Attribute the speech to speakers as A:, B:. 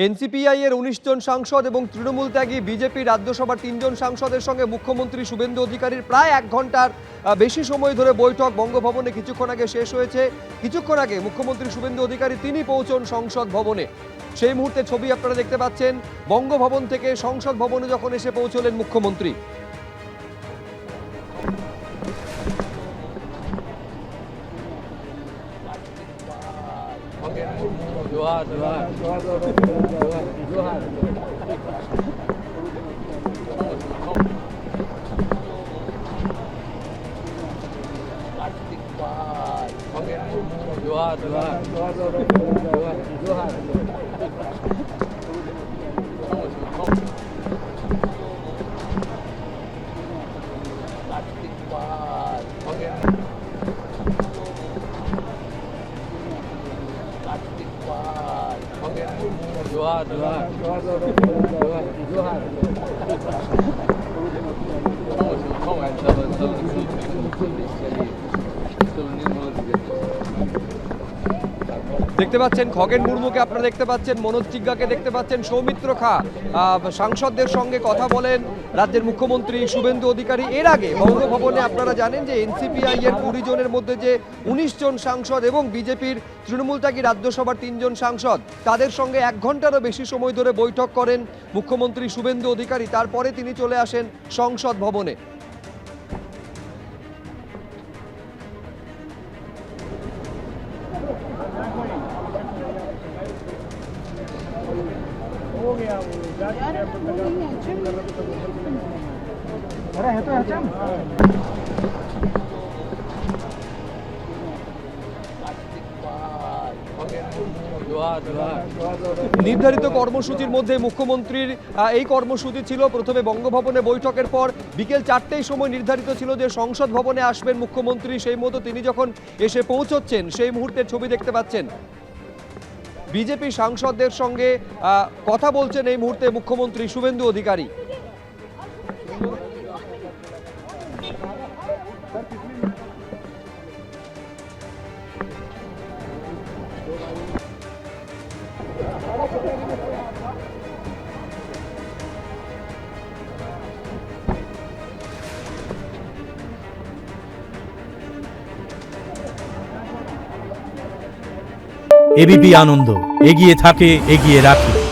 A: এনসিপিআই এর ১৯ জন সাংসদ এবং তৃণমূল ত্যাগী বিজেপি রাজ্যসভার ৩ জন সাংসদের সঙ্গে মুখ্যমন্ত্রী শুভেন্দু অধিকারীর প্রায় ১ ঘন্টার বেশি সময় ধরে বৈঠক বঙ্গভবনে কিছুক্ষণ আগে শেষ হয়েছে। কিছুক্ষণ আগে মুখ্যমন্ত্রী শুভেন্দু অধিকারী তিনি পৌঁছন সংসদ ভবনে। সেই মুহূর্তে ছবি আপনারা দেখতে পাচ্ছেন, বঙ্গভবন থেকে সংসদ ভবনে যখন এসে পৌঁছলেন মুখ্যমন্ত্রী।
B: जोहार जोहार जोहार जोहार जोहार जोहार जोहार
A: দেখতে পাচ্ছেন খগেন মুর্মুকে আপনারা দেখতে পাচ্ছেন, মনোজ জিজ্ঞাকে দেখতে পাচ্ছেন, সৌমিত্র খা সাংসদদের সঙ্গে কথা বলেন রাজ্যের মুখ্যমন্ত্রী শুভেন্দু অধিকারী। এর আগে বঙ্গভবনে আপনারা জানেন যে এনসিপিআই এর ২০ জনের মধ্যে যে ১৯ জন সাংসদ এবং বিজেপির তৃণমূল ত্যাগী রাজ্যসভার ৩ জন সাংসদ, তাদের সঙ্গে ১ ঘন্টারও বেশি সময় ধরে বৈঠক করেন মুখ্যমন্ত্রী শুভেন্দু অধিকারী। তারপরে তিনি চলে আসেন সংসদ ভবনে। নির্ধারিত কর্মসূচির মধ্যে মুখ্যমন্ত্রীর এই কর্মসূচি ছিল প্রথমে বঙ্গভবনে বৈঠকের পর বিকেল ৪টের সময় নির্ধারিত ছিল যে সংসদ ভবনে আসবেন মুখ্যমন্ত্রী। সেই মতো তিনি যখন এসে পৌঁছচ্ছেন সেই মুহূর্তের ছবি দেখতে পাচ্ছেন। বিজেপি সাংসদদের সঙ্গে কথা বলছেন এই মুহূর্তে মুখ্যমন্ত্রী শুভেন্দু অধিকারী।
C: এবিপি আনন্দ এগিয়ে থাকে, এগিয়ে রাখে।